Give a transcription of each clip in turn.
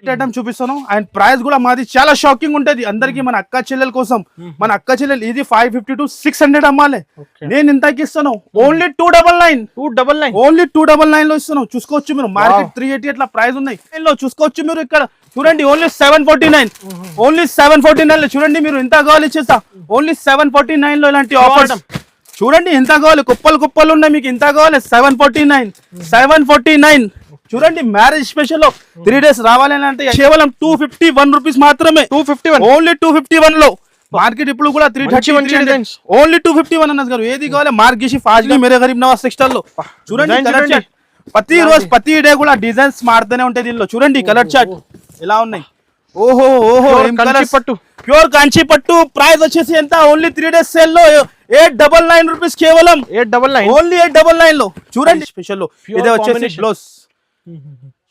Item చూపిస్తాను and price కూడా మాది చాలా షాకింగ్ ఉంటది అందరికి మన అక్క చెల్లెల కోసం మన అక్క చెల్లెలు ఇది 550 to 600 అమ్మాలి నేను ఇంతకి ఇస్తాను ఓన్లీ 299 ఓన్లీ 299 లో ఇస్తాను చూసుకోవచ్చు మీరు మార్కెట్ 380 అట్లా ప్రైస్ ఉన్నాయి లో చూసుకోవచ్చు మీరు ఇక్కడ చూడండి ఓన్లీ 749 ఓన్లీ 749 లో చూడండి మీరు ఎంత కావాలి ఇచ్చేస్తా ఓన్లీ 749 లో ఇలాంటి ఆఫర్స్ చూడండి ఎంత కావాలి కుప్పలు కుప్పలు ఉన్నాయి మీకు ఎంత కావాలి 749 చూడండి మ్యారేజ్ స్పెషల్ లో 3 days రావాలని అంటే కేవలం 251 రూపీస్ మాత్రమే 251 ఓన్లీ 251 లో మార్కెట్ ఇప్పుడు కూడా 330 ఓన్లీ 251 అన్నది గారు ఏది కావాలి మార్గేసి ఫాస్ట్ గా మేరే గరీబ్ నవాజ్ టెక్స్టైల్ లో చూడండి కలర్ చార్ట్ ప్రతి రోజు ప్రతి డే కూడా డిజైన్స్ మారుతూనే ఉంటాయి దీనిలో చూడండి కలర్ చార్ట్ ఎలా ఉన్నాయి ఓహో ఓహో పట్టు ప్యూర్ కాంచీ పట్టు ప్రైస్ వచ్చేసి ఎంత ఓన్లీ 3 days సేల్ లో 899 రూపీస్ కేవలం 899 ఓన్లీ 899 లో చూడండి స్పెషల్ లో ఇదే వచ్చేసి బ్లౌజ్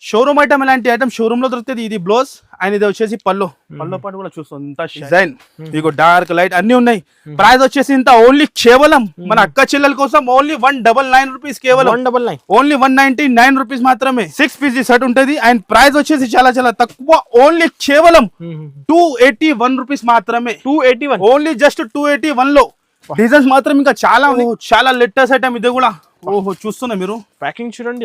షోరూమ్ ఐటమ్ ఇలాంటి ఐటమ్ షోరూమ్ లో దొరుకుతుంది ఇది బ్లౌజ్ అండ్ ఇది వచ్చేసి పల్లో పాటు కూడా చూస్తుంది ఇంత డిజైన్ ఇగో డార్క్ లైట్ అన్ని ఉన్నాయి ప్రైస్ వచ్చేసి ఇంత ఓన్లీ కేవలం మన అక్క చెల్లెల కోసం ఓన్లీ 199 రూపీస్ కేవలం ఓన్లీ 199 రూపీస్ మాత్రమే 6 పీస్ సెట్ ఉంటది అండ్ ప్రైస్ వచ్చేసి చాలా చాలా తక్కువ ఓన్లీ కేవలం 281 రూపీస్ మాత్రమే 281 ఓన్లీ జస్ట్ 281 లో డిజైన్స్ మాత్రం ఇంకా చాలా చాలా లేటెస్ట్ ఐటమ్ ఇది కూడా ఓహో చూస్తున్నా మీరు ప్యాకింగ్ చూడండి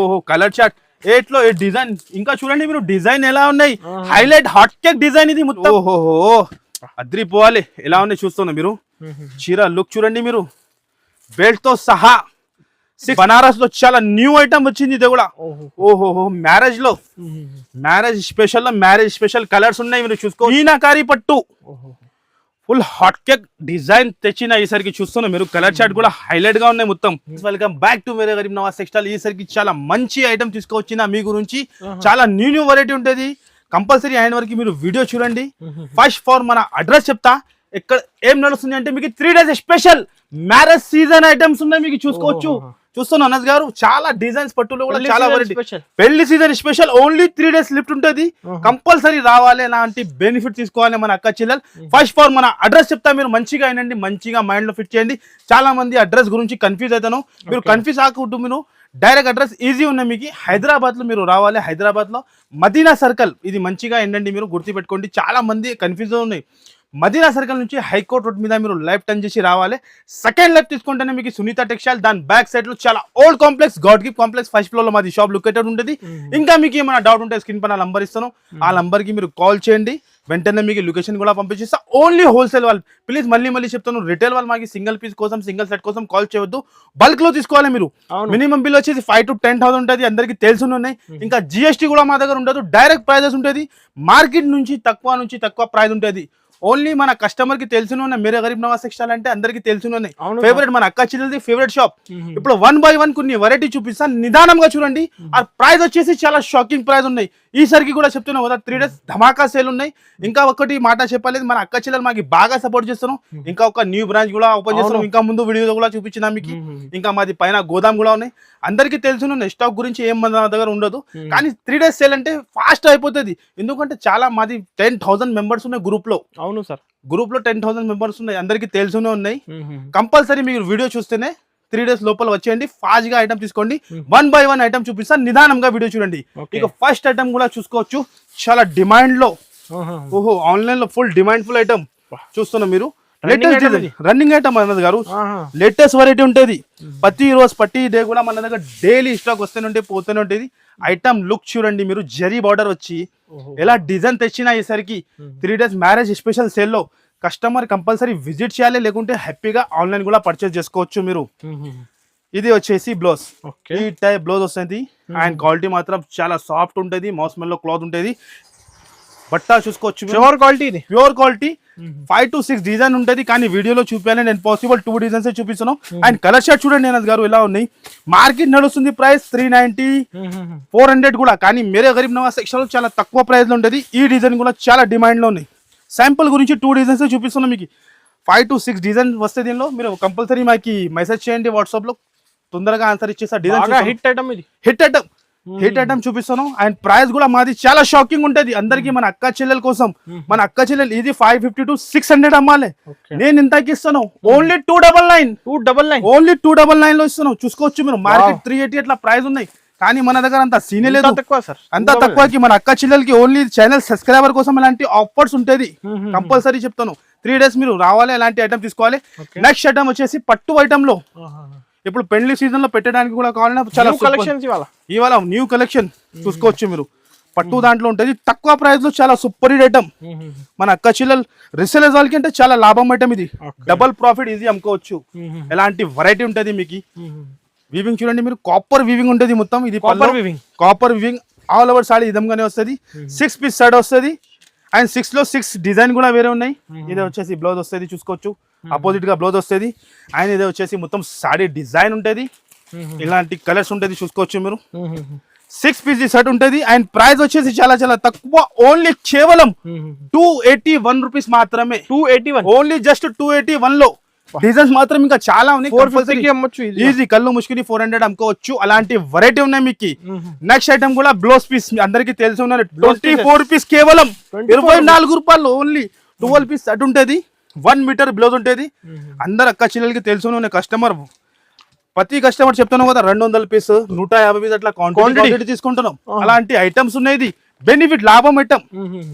ఓహో కలర్ చార్ట్ 8 లో 8 డిజైన్ ఇంకా చూడండి మీరు డిజైన్ ఎలా ఉన్నాయి హైలైట్ హాట్ కేక్ డిజైన్ ఇది మొత్తం ఓహో అద్రిపోవాలి ఎలా ఉన్నాయి చూస్తున్నా మీరు చీర లుక్ చూడండి మీరు బెల్ట్ తో సహా బనారస్ లో చాలా న్యూ ఐటమ్ వచ్చింది ఇది కూడా ఓహో మ్యారేజ్ లో మ్యారేజ్ స్పెషల్ కలర్స్ ఉన్నాయి మీరు చూసుకో మీనాకారి పట్టు ఫుల్ హాట్ కేక్ డిజైన్ తెచ్చిన ఈసరికి చూస్తున్నా మీరు కలర్ చార్ట్ కూడా హైలైట్ గా ఉన్నాయి మొత్తం welcome back to Mere Garib Nawaz textile ఈసరికి చాలా మంచి ఐటమ్ తీసుకొచ్చిన మీ గురించి చాలా న్యూ వెరైటీ ఉంటది కంపల్సరీ అయిన వరకు మీరు వీడియో చూడండి ఫస్ట్ ఫార్ మన అడ్రస్ చెప్తా ఇక్కడ ఏం నడుస్తుంది అంటే మీకు 3 days special marriage season items ఉన్నాయి మీకు చూసుకోవచ్చు చూస్తున్నా అనస్ గారు చాలా డిజైన్స్ పట్టులో కూడా చాలా వెరైటీ పెళ్లి season special only 3 days lift ఉంటది కంపల్సరీ రావాలి అలాంటి బెనిఫిట్ తీసుకోవాలి మన అక్క చెల్లెలు ఫస్ట్ ఫార్ మన అడ్రస్ చెప్తా మీరు మంచిగా అయినండి మంచిగా మైండ్ లో ఫిట్ చేయండి చాలా మంది అడ్రస్ గురించి కన్ఫ్యూజ్ అవుతాను మీరు కన్ఫ్యూజ్ ఆకుంటూ మీరు డైరెక్ట్ అడ్రస్ ఈజీ ఉన్నాయి మీకు హైదరాబాద్ లో మీరు రావాలి హైదరాబాద్ లో మదీనా సర్కిల్ ఇది మంచిగా ఏంటండి మీరు గుర్తుపెట్టుకోండి చాలా మంది కన్ఫ్యూజ్ ఉన్నాయి మదీనా సర్కిల్ నుంచి హైకోర్ట్ రోడ్ మీద మీరు లెఫ్ట్ టర్న్ చేసి రావాలి సెకండ్ లెఫ్ట్ తీసుకుంటేనే మీకు సునీత టెక్స్టైల్ దాని బ్యాక్ సైడ్ లో చాలా old complex God gift complex first floor లో మాది షాప్ లొకేటెడ్ ఉంటుంది ఇంకా మీకు ఏమైనా డౌట్ ఉంటే స్క్రీన్ పైన నంబర్ ఇస్తాను ఆ నంబర్ కి మీరు కాల్ చేయండి వెంటనే మీకు లొకేషన్ కూడా పంపించేస్తా ఓన్లీ హోల్సేల్ వాళ్ళు ప్లీజ్ మళ్ళీ చెప్తాను రిటైల్ వాళ్ళు మాకు సింగిల్ పీస్ కోసం సింగిల్ సెట్ కోసం కాల్ చేయవద్దు బల్క్ లో తీసుకోవాలి మీరు మినిమం బిల్ వచ్చేసి 5 to 10,000 ఉంటుంది అందరికి తెలిసి ఉన్నాయి ఇంకా జిఎస్టీ కూడా మా దగ్గర ఉండదు డైరెక్ట్ ప్రైజెస్ ఉంటుంది మార్కెట్ నుంచి తక్కువ ప్రైస్ ఉంటుంది ఓన్లీ మన కస్టమర్ కి తెలిసిన మేరే గరీబ్ నవాజ్ టెక్స్టైల్ అంటే అందరికి తెలిసిన ఫేవరెట్ మన అక్క చెల్లెలది ఫేవరెట్ షాప్ ఇప్పుడు 1 by 1 కొన్ని వెరైటీ చూపిస్తాను నిదానంగా చూడండి ఆ ప్రైస్ వచ్చేసి చాలా షాకింగ్ ప్రైస్ ఉన్నాయి ఈసారికి కూడా చెప్తున్నా కదా 3 days ధమాకా సేల్ ఉన్నాయి ఇంకా ఒకటి మాట చెప్పలేదు మన అక్క చెల్లెలు మాకు బాగా సపోర్ట్ చేస్తున్నాం ఇంకా ఒక న్యూ బ్రాంచ్ కూడా ఓపెన్ చేస్తున్నాం ఇంకా ముందు వీడియో కూడా చూపించిన మీకు ఇంకా మాది పైన గోదాం కూడా ఉన్నాయి అందరికి తెలిసిన స్టాక్ గురించి ఏం మన దగ్గర ఉండదు కానీ 3 days సేల్ అంటే ఫాస్ట్ అయిపోతుంది ఎందుకంటే చాలా మాది 10,000 మెంబర్స్ ఉన్నాయి గ్రూప్ లో అవును సార్ గ్రూప్ లో 10,000 మెంబర్స్ ఉన్నాయి అందరికి తెలిసినే ఉన్నాయి కంపల్సరీ మీరు వీడియో చూస్తేనే 3 days లోపల వచ్చేయండి ఫాస్ట్ గా ఐటమ్ తీసుకోండి 1 by 1 ఐటమ్ చూపిస్తాను నిదానంగా వీడియో చూడండి ఇక ఫస్ట్ ఐటమ్ కూడా చూసుకోవచ్చు చాలా డిమాండ్ లో ఓహో ఆన్లైన్ లో ఫుల్ డిమాండ్ ఫుల్ ఐటమ్ చూస్తున్నా మీరు రన్నింగ్ ఐటమ్ అన్నది గారు లేటెస్ట్ వెరైటీ ఉంటుంది ప్రతి డే కూడా మన దగ్గర డైలీ స్టాక్ వస్తూనే పోతూనే ఉంటుంది ఐటమ్ లుక్ చూడండి మీరు జరీ బార్డర్ వచ్చి ఎలా డిజైన్ తెచ్చినా ఈసరికి 3 days మ్యారేజ్ స్పెషల్ సేల్ లో కస్టమర్ కంపల్సరీ విజిట్ చేయాలి లేకుంటే హ్యాపీగా ఆన్లైన్ కూడా పర్చేస్ చేసుకోవచ్చు మీరు ఇది వచ్చేసి బ్లౌజ్ ఈ టైప్ బ్లౌజ్ వస్తుంది అండ్ క్వాలిటీ మాత్రం చాలా సాఫ్ట్ ఉంటుంది మౌస్మెల్ లో క్లాత్ ఉంటుంది బట్ట చూసుకోవచ్చు ప్యూర్ క్వాలిటీ 5 to 6 డిజైన్ ఉంటుంది కానీ వీడియోలో చూపించాలి నేను పాసిబుల్ 2 డిజైన్స్ చూపిస్తున్నాను అండ్ కలర్ షర్ట్ చూడండి నేను గారు ఎలా ఉన్నాయి మార్కెట్ నడుస్తుంది ప్రైస్ 390 400 కూడా కానీ మేరే గరీబ్ నవాజ్ టెక్స్టైల్ చాలా తక్కువ ప్రైస్ లో ఉంటుంది ఈ డిజైన్ కూడా చాలా డిమాండ్ లో ఉన్నాయి శాంపుల్ గురించి 2 డిజైన్స్ చూపిస్తున్నాం మీకు 5 to 6 డిజైన్ వస్తే దీనిలో మీరు కంపల్సరీ మాకు మెసేజ్ చేయండి వాట్సాప్ లో తొందరగా ఆన్సర్ ఇచ్చేస్తా డిజైన్ హిట్ ఐటమ్ చూపిస్తాను అండ్ ప్రైస్ కూడా మాది చాలా షాకింగ్ ఉంటది అందరికి మన అక్క చెల్లెల కోసం మన అక్క చెల్లెలు ఇది 550 to 600 అమ్మాలి నేను ఇంతకి ఇస్తాను ఓన్లీ 299 ఓన్లీ 299 లో ఇస్తాను చూసుకోవచ్చు మీరు మార్కెట్ 380 అట్లా ప్రైస్ ఉన్నాయి కానీ మన దగ్గర అంత సీనే లేదు, తక్కువ సార్, అంత తక్కువకి మన అక్క చెల్లెలకి ఓన్లీ ఛానల్ సబ్స్క్రైబర్ కోసం ఇలాంటి ఆఫర్స్ ఉంటుంది. కంపల్సరీ చెప్తాను, 3 days మీరు రావాలి, ఎలాంటి ఐటమ్ తీసుకోవాలి. నెక్స్ట్ ఐటమ్ వచ్చేసి పట్టు ఐటమ్ లో ఇప్పుడు పెళ్లి సీజన్ లో పెట్టడానికి కూడా కావాలన్నా చాలా కలెక్షన్స్ ఇవాళ న్యూ కలెక్షన్ చూసుకోవచ్చు మీరు. పట్టు దాంట్లో ఉంటుంది, తక్కువ ప్రైస్ లో చాలా సూపర్ హిట్ ఐటమ్. మన అక్క చెల్లెలు రీసేలర్స్ వాళ్ళకి అంటే చాలా లాభం ఐటమ్ ఇది. డబల్ ప్రాఫిట్ ఈజీ అమ్ముకోవచ్చు. ఎలాంటి వెరైటీ ఉంటుంది మీకు. వీవింగ్ చూడండి మీరు, కాపర్ వీవింగ్ ఉంటుంది మొత్తం. ఇది copper weaving all over saree విధంగానే వస్తుంది. 6 piece సెట్ వస్తుంది. అండ్ 6 లో 6 డిజైన్ కూడా వేరే ఉన్నాయి. ఇది వచ్చేసి బ్లౌజ్ వస్తుంది చూసుకోవచ్చు, అపోజిట్ గా బ్లౌజ్ వస్తుంది. అండ్ ఇది వచ్చేసి మొత్తం సాడీ డిజైన్ ఉంటుంది. ఇలాంటి కలర్స్ ఉంటుంది చూసుకోవచ్చు మీరు. 6 piece సెట్ ఉంటుంది. అండ్ ప్రైస్ వచ్చేసి చాలా చాలా తక్కువ, ఓన్లీ కేవలం 281 రూపీస్ మాత్రమే. 281 ఓన్లీ జస్ట్ 281 లో. డిజైన్స్ మాత్రం ఇంకా చాలా ఉన్నాయి. ఈజీ కళ్ళు ముష్కిని 400 అమ్ముకోవచ్చు. అలాంటి వెరైటీ ఉన్నాయి మీకు. నెక్స్ట్ ఐటమ్ కూడా బ్లౌజ్ పీస్ అందరికి తెలిసి ఉన్నాయి. 24 రూపీస్ కేవలం 24 రూపాయలు. ఓన్లీ 12 piece సెట్ ఉంటుంది. 1 మీటర్ బ్లౌజ్ ఉంటుంది. అందరు అక్క చెల్లెలకి తెలిసి ఉన్న కస్టమర్, ప్రతి కస్టమర్ చెప్తున్నాం కదా 200 పీస్ 150 పీస్ అట్లా క్వాంటిటీ తీసుకుంటున్నాం. అలాంటి ఐటమ్స్ ఉన్నాయి. బెనిఫిట్ లాభం ఐటమ్,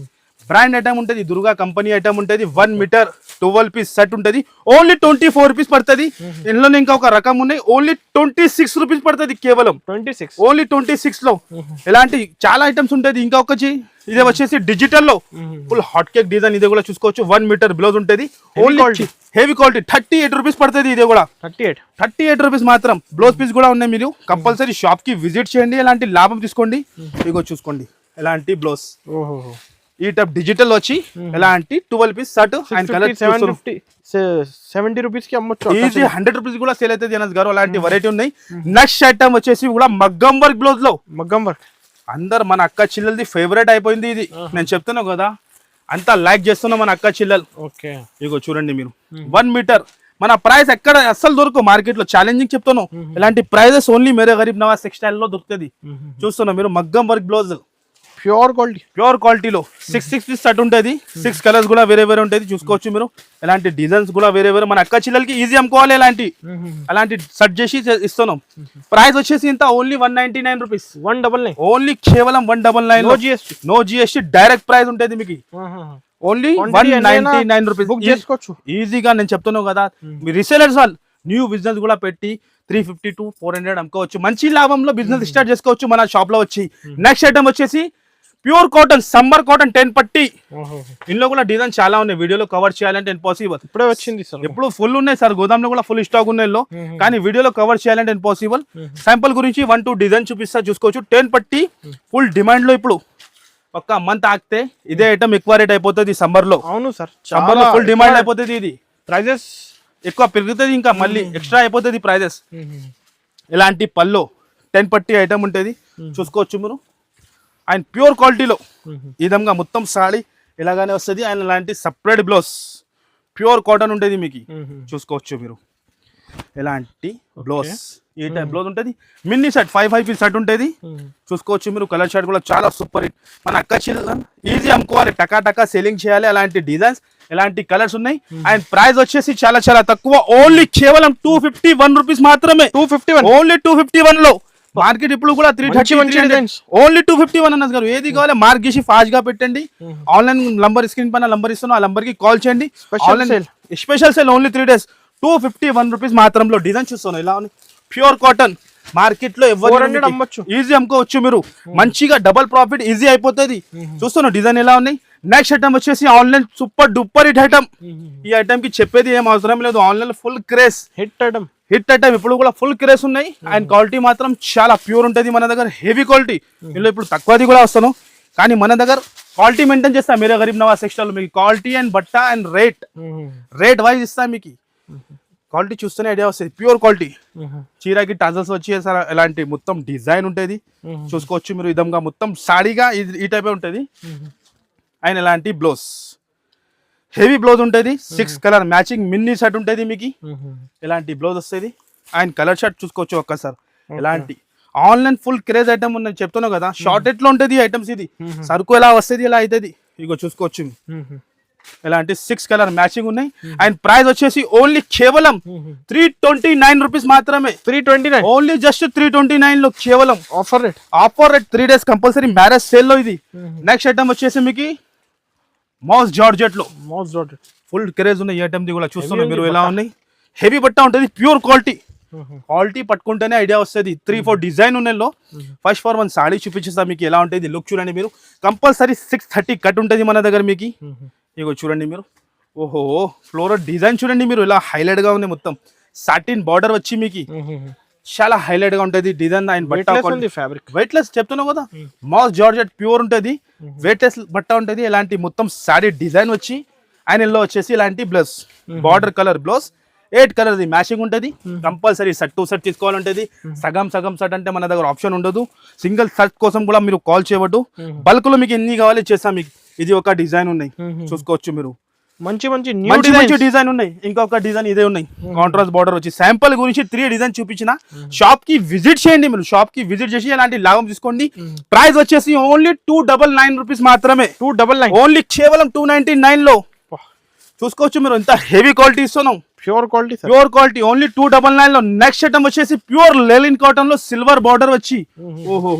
బ్రాండ్ ఐటమ్ ఉంటుంది, దుర్గా కంపెనీ ఐటమ్ ఉంటుంది. 1 మీటర్ 12 piece సెట్ ఉంటుంది. ఓన్లీ 24 రూపీస్ పడుతుంది. ఇందులో ఇంకా ఒక రకం ఉన్నాయి, ఓన్లీ 26 రూపీస్ పడుతుంది కేవలం. 26 ఓన్లీ 26 లో. ఇలాంటి చాలా ఐటమ్స్ ఉంటుంది. ఇంకా ఒకటి ఇదే వచ్చేసి డిజిటల్ లో ఫుల్ హాట్ కేక్ డిజైన్. ఇదే కూడా చూసుకోవచ్చు. 1 మీటర్ బ్లౌజ్ ఉంటుంది. ఓన్లీ హెవీ క్వాలిటీ 38 రూపీస్ పడుతుంది. ఇదే కూడా 38 రూపీస్ మాత్రం. బ్లౌజ్ పీస్ కూడా ఉన్నాయి. మీరు కంపల్సరీ షాప్ కి విజిట్ చేయండి, ఎలాంటి లాభం తీసుకోండి. ఇగో చూసుకోండి ఎలాంటి బ్లౌజ్. ఈ టైప్ డిజిటల్ వచ్చి ఎలాంటి 12 piece shirt and colour 70 rupees కి అమ్మొచ్చు. ఈజీ 100 రూపీస్ కూడా సేల్ అవుతుంది జనస్ గారు. అలాంటి వెరైటీ ఉన్నాయి. నెక్స్ట్ ఐటమ్ వచ్చేసి కూడా మగ్గం వర్క్ బ్లౌజ్ లో. మగ్గం వర్క్ అందరు మన అక్క చెల్లెలది ఫేవరెట్ అయిపోయింది ఇది. నేను చెప్తున్నా కదా, అంతా లైక్ చేస్తున్నా మన అక్క చెల్లెలు. ఓకే ఇగో చూడండి మీరు, 1 మీటర్. మన ప్రైస్ ఎక్కడ అస్సలు దొరకవు మార్కెట్ లో. ఛాలెంజింగ్ చెప్తాను, ఇలాంటి prices only Mere Garib Nawaz textile లో దొరుకుతుంది. చూస్తున్నా మీరు మగ్గం వర్క్ బ్లౌజ్ ప్యూర్ క్వాలిటీలో 6 piece సెట్ ఉంటుంది. 6 కలర్స్ కూడా వేరే వేరే ఉంటుంది చూసుకోవచ్చు మీరు. ఎలాంటి డిజైన్స్ కూడా వేరే వేరే. మన అక్క చిల్లలకి ఈజీ అమ్ముకోవాలి. అలాంటి సెట్ చేసి ఇస్తున్నాం. ప్రైస్ వచ్చేసి ఇంత ఓన్లీ 199 రూపీస్. 199 ఓన్లీ కేవలం 199. నో జిఎస్టీ డైరెక్ట్ ప్రైస్ ఉంటుంది మీకు. ఓన్లీ 199 రూపీస్ బుక్ చేసుకోవచ్చు ఈజీగా. నేను చెప్తున్నాను కదా, మీ రీసేలర్స్ వాళ్ళు న్యూ బిజినెస్ కూడా పెట్టి 350 to 400 అమ్ముకోవచ్చు. మంచి లాభంలో బిజినెస్ స్టార్ట్ చేసుకోవచ్చు మన షాప్ లో వచ్చి. నెక్స్ట్ ఐటమ్ వచ్చేసి ప్యూర్ కాటన్, సమ్మర్ కాటన్ 10 పట్టి. ఇందులో కూడా డిజైన్ చాలా ఉన్నాయి, వీడియోలో కవర్ చేయాలంటే ఇంపాసిబుల్. ఇప్పుడే వచ్చింది సార్, ఎప్పుడు ఫుల్ ఉన్నాయి సార్, గోదాంలో కూడా ఫుల్ స్టాక్ ఉన్నాయి. కానీ వీడియోలో కవర్ చేయాలంటే ఇంపాసిబుల్. శాంపుల్ గురించి 1-2 డిజైన్ చూపిస్తా చూసుకోవచ్చు. 10 పట్టి ఫుల్ డిమాండ్ లో. ఇప్పుడు ఒక్క మంత్ ఆగితే ఇదే ఐటమ్ ఎక్కువ రేట్ అయిపోతుంది సమ్మర్ లో. అవును సార్, సమ్మర్ లో ఫుల్ డిమాండ్ అయిపోతుంది. ఇది ప్రైజెస్ ఎక్కువ పెరుగుతుంది, ఇంకా మళ్ళీ ఎక్స్ట్రా అయిపోతుంది ప్రైజెస్. ఇలాంటి పల్లో 10 పట్టి ఐటమ్ ఉంటుంది చూసుకోవచ్చు మీరు. అండ్ ప్యూర్ క్వాలిటీలో ఈ విధంగా మొత్తం సాడీ ఇలాగానే వస్తుంది. అండ్ ఇలాంటి సపరేట్ బ్లౌజ్ ప్యూర్ కాటన్ ఉంటుంది మీకు చూసుకోవచ్చు మీరు. ఎలాంటి బ్లౌజ్ ఈ టైప్ బ్లౌజ్ ఉంటుంది. మినీ సెట్ 5 piece సెట్ ఉంటుంది చూసుకోవచ్చు మీరు. కలర్ షర్ట్ కూడా చాలా సూపర్ హిట్. మన అక్క చిల్లన్ ఈజీ అమ్ముకోవాలి, టకా సెల్లింగ్ చేయాలి. అలాంటి డిజైన్స్, ఎలాంటి కలర్స్ ఉన్నాయి. అండ్ ప్రైస్ వచ్చేసి చాలా చాలా తక్కువ, ఓన్లీ కేవలం 251 రూపీస్ మాత్రమే. 251 ఓన్లీ 251 లో. మార్కెట్ ఇప్పుడు కూడా 330 ఓన్లీ 251 అన్నది గారు. ఏది కావాలి మార్క్ చేసి ఫాస్ట్ గా పెట్టండి. ఆన్లైన్ నంబర్ స్క్రీన్ పైన నంబర్ ఇస్తున్నా, ఆ నంబర్ కి కాల్ చేయండి. Special sale only 3 days. 251 rupees మాత్రంలో డిజైన్ చూస్తున్నాను. ఇలా ప్యూర్ కాటన్ మార్కెట్ లో ఎవరు అమ్మొచ్చు, ఈజీ అమ్ముకోవచ్చు మీరు. మంచిగా డబల్ ప్రాఫిట్ ఈజీ అయిపోతుంది. చూస్తున్నాను డిజైన్ ఎలా ఉన్నాయి. నెక్స్ట్ ఐటమ్ వచ్చేసి online super duper hit item. ఈ ఐటమ్ కి చెప్పేది ఏం అవసరం లేదు, online full craze hit item. ఇప్పుడు కూడా ఫుల్ క్రేజ్ ఉన్నాయి. అండ్ క్వాలిటీ మాత్రం చాలా ప్యూర్ ఉంటుంది మన దగ్గర, హెవీ క్వాలిటీ. ఇందులో ఇప్పుడు తక్కువది కూడా వస్తాను, కానీ మన దగ్గర క్వాలిటీ మెయింటైన్ చేస్తా. మీరే గరీబ్ నవాజ్ టెక్స్టైల్ మీకు క్వాలిటీ అండ్ బట్ట అండ్ రేట్ వైజ్ ఇస్తా మీకు. క్వాలిటీ చూస్తేనే ఐడియా వస్తుంది, ప్యూర్ క్వాలిటీ. చీరకి టజల్స్ వచ్చి ఎలాంటి మొత్తం డిజైన్ ఉంటుంది చూసుకోవచ్చు మీరు. విధంగా మొత్తం సాడీగా ఈ టైప్ ఉంటుంది. అండ్ ఎలాంటి బ్లౌజ్ హెవీ బ్లౌజ్ ఉంటుంది. 6 కలర్ మ్యాచింగ్ మిన్నీ షర్ట్ ఉంటుంది మీకు. ఇలాంటి బ్లౌజ్ వస్తుంది. అండ్ కలర్ షర్ట్ చూసుకోవచ్చు ఒక్కసారి. ఎలాంటి ఆన్లైన్ ఫుల్ క్రేజ్ ఐటమ్ ఉందని చెప్తున్నావు కదా, షార్ట్ ఎట్లా ఉంటుంది ఐటమ్స్. ఇది సరుకు ఎలా వస్తుంది ఎలా అవుతుంది ఇగో చూసుకోవచ్చు. ఇలాంటి 6 కలర్ మ్యాచింగ్ ఉన్నాయి అండ్ ప్రైస్ వచ్చేసి ఓన్లీ కేవలం 329 రూపీస్ మాత్రమే. 329 ఓన్లీ జస్ట్ 329 లో కేవలం offer rate. Offer rate 3 days compulsory marriage sale లో ఇది. నెక్స్ట్ ఐటమ్ వచ్చేసి మీకు మౌస్ జార్జెట్ లో మౌస్ డాట్ ఫుల్ క్రేజ్ ఉన్న ఈ ఐటమ్ ది కూడా చూస్తున్నారు మీరు ఎలా ఉన్నాయి. హెవీ బట్ట ఉంటుంది, ప్యూర్ క్వాలిటీ. క్వాలిటీ పట్టుకుంటేనే ఐడియా వస్తుంది. 3-4 డిజైన్ ఉన్నలో ఫస్ట్ ఫర్ 1 సాడీ చూపించేస్తా మీకు ఎలా ఉంటుంది. లుక్ చూడండి మీరు. కంపల్సరీ 630 కట్ ఉంటుంది మన దగ్గర మీకు. ఇగో చూడండి మీరు. ఓహో ఫ్లోరల్ డిజైన్ చూడండి మీరు ఎలా హైలైట్ గా ఉంది. మొత్తం సాటిన్ బార్డర్ వచ్చి మీకు చాలా హైలైట్ గా ఉంటుంది డిజైన్. అండ్ బట్ట ఫ్యాబ్రిక్ వెయిట్ లెస్ చెప్తున్నావు కదా. మాస్ జార్జెట్ ప్యూర్ ఉంటుంది, వెయిట్ లెస్ బట్ట ఉంటుంది. ఇలాంటి మొత్తం సాడీ డిజైన్ వచ్చి అండ్ ఎల్లో వచ్చేసి ఇలాంటి blouse border colour blouse 8 colour matching ఉంటుంది. కంపల్సరీ సెట్ టు సెట్ తీసుకోవాలంటది. సగం సెట్ అంటే మన దగ్గర ఆప్షన్ ఉండదు. సింగిల్ సెట్ కోసం కూడా మీరు కాల్ చేయవద్దు. బల్క్ లో మీకు ఎన్ని కావాలి చేస్తాం మీకు. ఇది ఒక డిజైన్ ఉన్నాయి చూసుకోవచ్చు మీరు. మంచి మంచి మంచి డిజైన్ ఉన్నాయి. ఇంకొక డిజైన్ ఇదే ఉన్నాయి. కాంట్రాస్ట్ బార్డర్ వచ్చి శాంపుల్ గురించి 3 డిజైన్ చూపించిన. షాప్ కి విజిట్ చేయండి మీరు. షాప్ కి విజిట్ చేసి ఇలాంటి లాభం తీసుకోండి. ప్రైస్ వచ్చేసి ఓన్లీ 299 రూపీస్ మాత్రమే. 299 ఓన్లీ కేవలం 299 లో చూసుకోవచ్చు మీరు. ఎంత హెవీ క్వాలిటీ ఇస్తున్నాం. ప్యూర్ క్వాలిటీ ఓన్లీ 299 లో. నెక్స్ట్ ఐటమ్ వచ్చేసి ప్యూర్ లెలిన్ కాటన్ లో సిల్వర్ బార్డర్ వచ్చి ఓహో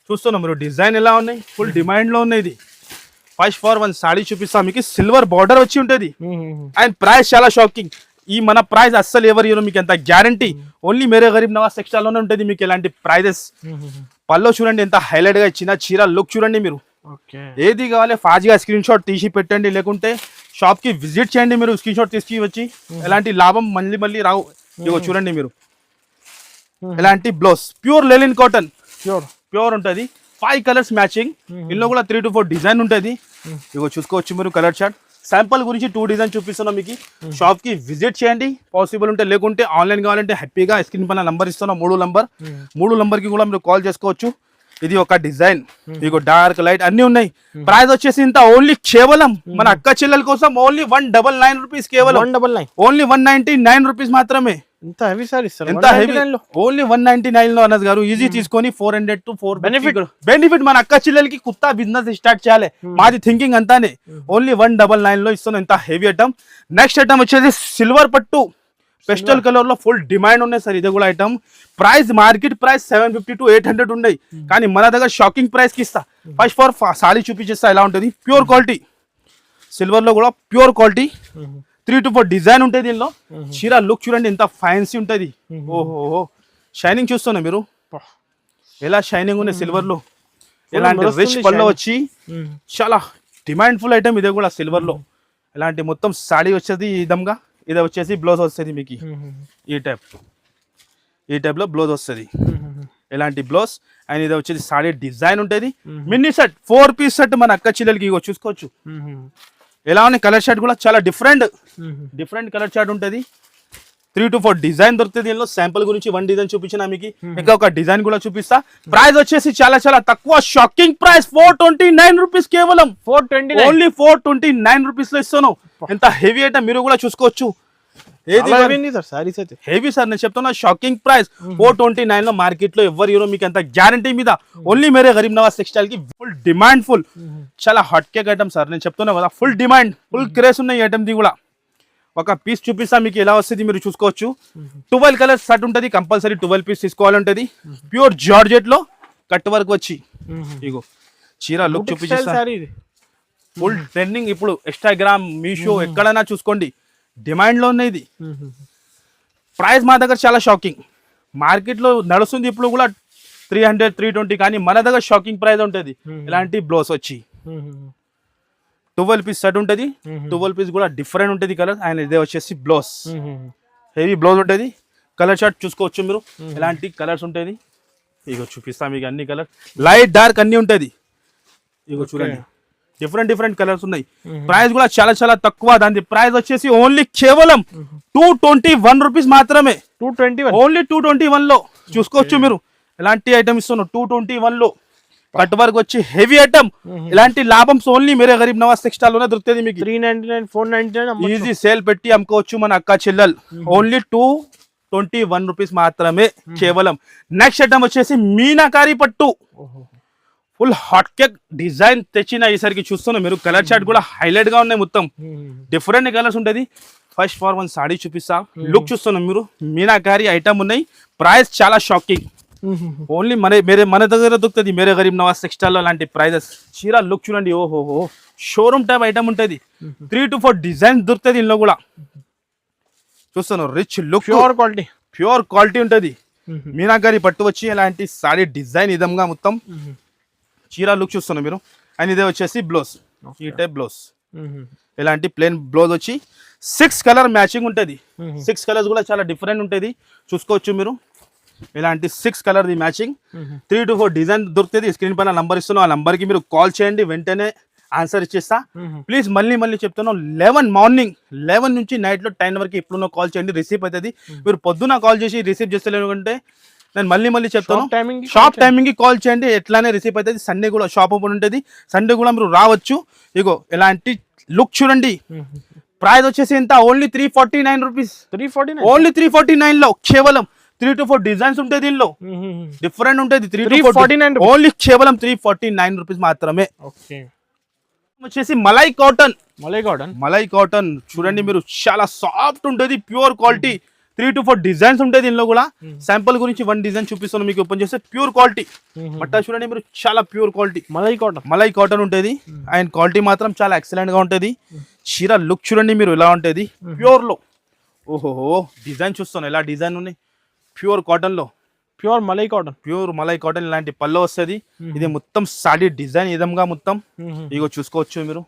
చూస్తున్నాం మీరు. డిజైన్ ఎలా ఉన్నాయి, ఫుల్ డిమాండ్ లో ఉన్నాయి. ఇది ఫస్ట్ ఫర్ 1 సాడీ చూపిస్తా మీకు. సిల్వర్ బార్డర్ వచ్చి ఉంటుంది అండ్ ప్రైస్ చాలా షాకింగ్. ఈ మన ప్రైస్ అస్సలు ఎవరు ఇవ్వరు మీకు. ఎంత guarantee. Only Mere Garib Nawaz textile లోనే ఉంటుంది మీకు ఇలాంటి ప్రైజెస్. పల్లో చూడండి ఎంత హైలైట్ గా ఇచ్చిన చీర లుక్ చూడండి మీరు. ఏది కావాలి ఫాస్ట్గా స్క్రీన్ షాట్ తీసి పెట్టండి, లేకుంటే షాప్ కి విజిట్ చేయండి మీరు. స్క్రీన్ షాట్ తీసుకు వచ్చి ఎలాంటి లాభం మళ్ళీ రావు. ఇగో చూడండి మీరు. ఎలాంటి బ్లౌజ్ ప్యూర్ లెలిన్ కాటన్ ప్యూర్ ఉంటుంది. 5 కలర్స్ మ్యాచింగ్. ఇందులో కూడా 3 to 4 డిజైన్ ఉంటుంది. ఇగో చూసుకోవచ్చు మీరు కలర్ చార్ట్. శాంపుల్ గురించి 2 డిజైన్ చూపిస్తున్నాం మీకు. షాప్ కి విజిట్ చేయండి పాసిబుల్ ఉంటే, లేకుంటే ఆన్లైన్ కావాలంటే హ్యాపీగా స్క్రీన్ పైన నంబర్ ఇస్తున్నాం 3 నంబర్ కి కూడా మీరు కాల్ చేసుకోవచ్చు. ఇది ఒక డిజైన్. ఇగో డార్క్ లైట్ అన్ని ఉన్నాయి. ప్రైస్ వచ్చేసి ఇంత ఓన్లీ కేవలం మన అక్క చెల్లెల కోసం ఓన్లీ 199 రూపీస్. కేవలం 199 ఓన్లీ 199 రూపీస్ మాత్రమే. ఎంత హెవీ సార్ ఇస్తారు. ఎంత హెవీ ఓన్లీ 199 లో అన్నది గారు. ఈజీ తీసుకొని 400 to 450 బెనిఫిట్. మన అక్క చెల్లెలకి కొత్త బిజినెస్ స్టార్ట్ చేయాలి. మాది థింకింగ్ అంతానే. ఓన్లీ 199 లో ఇస్తున్నాం. ఎంత హెవీ ఐటమ్. నెక్స్ట్ ఐటమ్ వచ్చేసి సిల్వర్ పట్టు పెస్టల్ కలర్ లో ఫుల్ డిమాండ్ ఉన్నాయి సార్. ఇది కూడా item. Price market price 750 to 800 ఉన్నాయి. కానీ మన దగ్గర షాకింగ్ ప్రైస్ కి ఇస్తా. ఫస్ట్ ఫర్ సాడీ చూపించేస్తా ఎలా ఉంటుంది. ప్యూర్ క్వాలిటీ సిల్వర్ లో కూడా ప్యూర్ క్వాలిటీ. 3 to 4 డిజైన్ ఉంటుంది దీనిలో. చీర లుక్ చూడండి ఎంత ఫ్యాన్సీ ఉంటుంది. ఓహో షైనింగ్ చూస్తున్నా మీరు ఎలా షైనింగ్ ఉన్నాయి సిల్వర్ లో. ఎలాంటి రిచ్ పళ్ళు వచ్చి చాలా డిమాండ్ ఫుల్ ఐటమ్. ఇదే కూడా సిల్వర్ లో. ఇలాంటి మొత్తం సాడీ వచ్చేది ఈ విధంగా. ఇది వచ్చేసి బ్లౌజ్ వస్తుంది మీకు. ఈ టైప్ లో బ్లౌజ్ వస్తుంది. ఇలాంటి బ్లౌజ్. అండ్ ఇది వచ్చేసి సాడీ డిజైన్ ఉంటుంది. మినీ సెట్ 4 పీస్ సెట్ మన అక్క చెల్లెలకి ఇగో చూసుకోవచ్చు ఎలా ఉన్నాయి. కలర్ షార్ట్ కూడా చాలా డిఫరెంట్ కలర్ షార్ట్ ఉంటుంది. 3 to 4 డిజైన్ దొరుకుతుంది దీనిలో. శాంపుల్ గురించి 1 డిజైన్ చూపించిన మీకు. ఇంకా ఒక డిజైన్ కూడా చూపిస్తా. ప్రైస్ వచ్చేసి చాలా తక్కువ. Shocking price 429 rupees. కేవలం 429 ఓన్లీ 429 రూపీస్ లో ఇస్తాను. ఎంత హెవీ ఐటమ్ మీరు కూడా చూసుకోవచ్చు. హెవీ సార్ నేను చెప్తున్నా. షాకింగ్ ప్రైస్ 429 లో మార్కెట్ లో ఎవరు హీరో మీకు ఎంత గ్యారంటీ మీద. ఓన్లీ మేరే గరీబ్ నవాజ్ టెక్స్టైల్ కి ఫుల్ డిమాండ్ ఫుల్. చాలా హాట్ కేక్ ఐటమ్ సార్ నేను చెప్తున్నా కదా. ఫుల్ డిమాండ్ ఫుల్ క్రేజ్ ఉన్నాయి ఐటమ్ ది కూడా. ఒక పీస్ చూపిస్తా మీకు ఎలా వస్తుంది మీరు చూసుకోవచ్చు. 12 కలర్స్ సెట్ ఉంటుంది. కంపల్సరీ 12 పీస్ తీసుకోవాలంటది. ప్యూర్ జార్జెట్ లో కట్ వర్క్ వచ్చి ఇగో చీర లుక్ చూపిస్తా. ఫుల్ ట్రెండింగ్ ఇప్పుడు. ఇన్స్టాగ్రామ్ మీషో ఎక్కడైనా చూసుకోండి డిమాండ్ లో ఉన్నాయి. ఇది ప్రైస్ మా దగ్గర చాలా షాకింగ్. మార్కెట్ లో నడుస్తుంది ఇప్పుడు కూడా 300 320. కానీ మన దగ్గర షాకింగ్ ప్రైస్ ఉంటుంది. ఇలాంటి బ్లౌజ్ వచ్చి 12 పీస్ సెట్ ఉంటుంది. 12 పీస్ కూడా డిఫరెంట్ ఉంటుంది కలర్. అండ్ ఇదే వచ్చేసి బ్లౌజ్ హెవీ బ్లౌజ్ ఉంటుంది. కలర్ చార్ట్ చూసుకోవచ్చు మీరు. ఇలాంటి కలర్స్ ఉంటుంది. ఇగో చూపిస్తాం మీకు అన్ని కలర్. లైట్ డార్క్ అన్ని ఉంటుంది. ఇగో చూడండి డిఫరెంట్ కలర్స్ ఉన్నాయి. ప్రైస్ కూడా చాలా తక్కువ. దాని ప్రైస్ వచ్చేసి ఓన్లీ కేవలం 221 రూపీస్ మాత్రమే. 221 ఓన్లీ 221 లో చూసుకోవచ్చు మీరు. ఎలాంటి ఐటమ్ ఇస్తున్నాం 221 లో. కట్ వర్క్ వచ్చి హెవీ ఐటమ్. ఇలాంటి లాభం ఓన్లీ మేరే గరీబ్ నవాజ్ టెక్స్టైల్ లోనే దొరుకుతుంది మీకు. 399 499 ఈజీ సేల్ పెట్టి అమ్ముకోవచ్చు మన అక్క చెల్లెల్. ఓన్లీ 221 రూపీస్ మాత్రమే కేవలం. నెక్స్ట్ ఐటమ్ వచ్చేసి మీనాకారి పట్టు ఫుల్ హాట్ కేక్ డిజైన్ తెచ్చిన ఈసారికి చూస్తున్నా మీరు. కలర్ చార్ట్ కూడా హైలైట్ గా ఉన్నాయి మొత్తం. డిఫరెంట్ కలర్స్ ఉంటుంది. ఫస్ట్ ఫార్ వన్ సాడీ చూపిస్తా. లుక్ చూస్తున్నాం మీరు. మీనాకారి ఐటమ్ ఉన్నాయి. ప్రైస్ చాలా షాకింగ్. ఓన్లీ మన దగ్గర దొరుకుతుంది. మేరే గరీబ్ నవాజ్ టెక్స్టైల్ లో లాంటి ప్రైజెస్. చీర లుక్ చూడండి. ఓహో షోరూమ్ టైప్ ఐటమ్ ఉంటుంది. 3 to 4 డిజైన్ దొరుకుతుంది ఇందులో కూడా. చూస్తున్నాం రిచ్ లుక్, ప్యూర్ క్వాలిటీ ఉంటుంది. మీనాకారి పట్టు వచ్చి ఇలాంటి సాడీ డిజైన్ ఇదంగా మొత్తం. చీర లుక్ చూస్తున్నాం మీరు. అండ్ ఇదే వచ్చేసి బ్లౌజ్. ఈ టైప్ బ్లౌజ్ ఇలాంటి ప్లేన్ బ్లౌజ్ వచ్చి 6 కలర్ మ్యాచింగ్ ఉంటుంది. 6 కలర్స్ కూడా చాలా డిఫరెంట్ ఉంటుంది. చూసుకోవచ్చు మీరు. ఇలాంటి 6 colour the matching. 3 to 4 design దొరుకుతుంది. స్క్రీన్ పైన నంబర్ ఇస్తున్నాం. ఆ నంబర్ కి మీరు కాల్ చేయండి, వెంటనే ఆన్సర్ ఇచ్చేస్తా. ప్లీజ్ మళ్ళీ చెప్తున్నాం, 11 మార్నింగ్ 11 నుంచి నైట్ లో 10 వరకు ఎప్పుడున్నో కాల్ చేయండి, రిసీవ్ అవుతుంది. మీరు పొద్దున కాల్ చేసి రిసీవ్ చేస్తలేను అంటే నేను మళ్ళీ చెప్తాను, షాప్ టైమింగ్ కి కాల్ చేయండి, ఎట్లానే రిసీవ్ అవుతుంది. సండే కూడా షాప్ ఓపెన్ ఉంటుంది. సండే కూడా మీరు రావచ్చు. ఇగో ఇలాంటి లుక్ చూడండి. ప్రైస్ వచ్చేసి ఎంత? Only 349 rupees. ఓన్లీ 349 లో కేవలం 3 to 4 డిజైన్స్ ఉంటాయి. దీనిలో డిఫరెంట్ ఉంటుంది. 349 ఓన్లీ కేవలం 349 రూపీస్ మాత్రమే. వచ్చేసి మలై కాటన్ చూడండి మీరు. చాలా సాఫ్ట్ ఉంటుంది, ప్యూర్ క్వాలిటీ. 3 to 4 డిజైన్స్ ఉంటాయి దీనిలో కూడా. శాంపుల్ గురించి 1 డిజైన్ చూపిస్తాను మీకు. ఓపెన్ చేస్తే ప్యూర్ క్వాలిటీ బట్ట చూడండి మీరు. చాలా ప్యూర్ క్వాలిటీ మలై కాటన్ ఉంటుంది. అండ్ క్వాలిటీ మాత్రం చాలా ఎక్సలెంట్ గా ఉంటుంది. చీర లుక్ చూడండి మీరు ఎలా ఉంటుంది ప్యూర్ లో. ఓహో డిజైన్ చూస్తాను ఎలా డిజైన్ ఉన్నాయి. ప్యూర్ కాటన్ లో, ప్యూర్ మలై కాటన్ ఇలాంటి పళ్ళు వస్తుంది. ఇది మొత్తం సాడీ డిజైన్ ఇదంగా మొత్తం. ఇగో చూసుకోవచ్చు మీరు.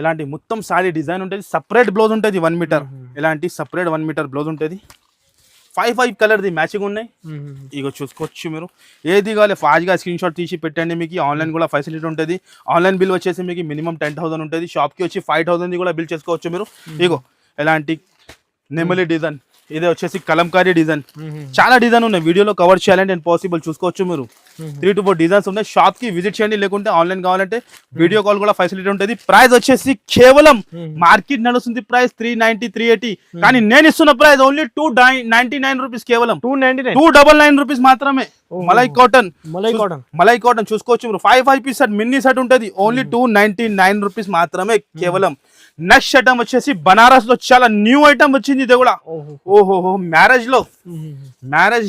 ఇలాంటి మొత్తం సాడీ డిజైన్ ఉంటుంది. సపరేట్ బ్లౌజ్ ఉంటుంది 1 మీటర్. ఇలాంటి సపరేట్ 1 మీటర్ బ్లౌజ్ ఉంటుంది. 5 కలర్ ది మ్యాచింగ్ ఉన్నాయి. ఇగో చూసుకోవచ్చు మీరు. ఏది కావాలి ఫాస్ట్ గా స్క్రీన్ షాట్ తీసి పెట్టండి. మీకు ఆన్లైన్ కూడా ఫెసిలిటీ ఉంటుంది. ఆన్లైన్ బిల్ వచ్చేసి మీకు మినిమం 10,000 ఉంటుంది. షాప్ కి వచ్చి 5,000 కూడా బిల్ చేసుకోవచ్చు మీరు. ఇగో ఇలాంటి నెమలి డిజైన్. ఇదే వచ్చేసి కలంకారీ డిజైన్. చాలా డిజైన్ ఉన్నాయి. వీడియోలో కవర్ చేయాలంటే పాసిబుల్. చూసుకోవచ్చు మీరు. 3 to 4 డిజైన్స్ ఉన్నాయి. షాప్ కి విజిట్ చేయండి, లేకుంటే ఆన్లైన్ కావాలంటే వీడియో కాల్ కూడా ఫెసిలిటీ ఉంటుంది. ప్రైస్ వచ్చేసి కేవలం మార్కెట్ నడుస్తుంది ప్రైస్ 390, 380, కానీ నేను ఇస్తున్న ప్రైస్ ఓన్లీ 299 రూపీస్. కేవలం 299 రూపీస్ మాత్రమే. మలై కాటన్ చూసుకోవచ్చు మీరు. 5 పీస్ సెట్, మినీ సెట్ ఉంటుంది. ఓన్లీ 299 రూపీస్ మాత్రమే కేవలం. నెక్స్ట్ ఐటమ్ వచ్చేసి బనారస్ లో చాలా న్యూ ఐటమ్ వచ్చింది. ఇది కూడా ఓహో మ్యారేజ్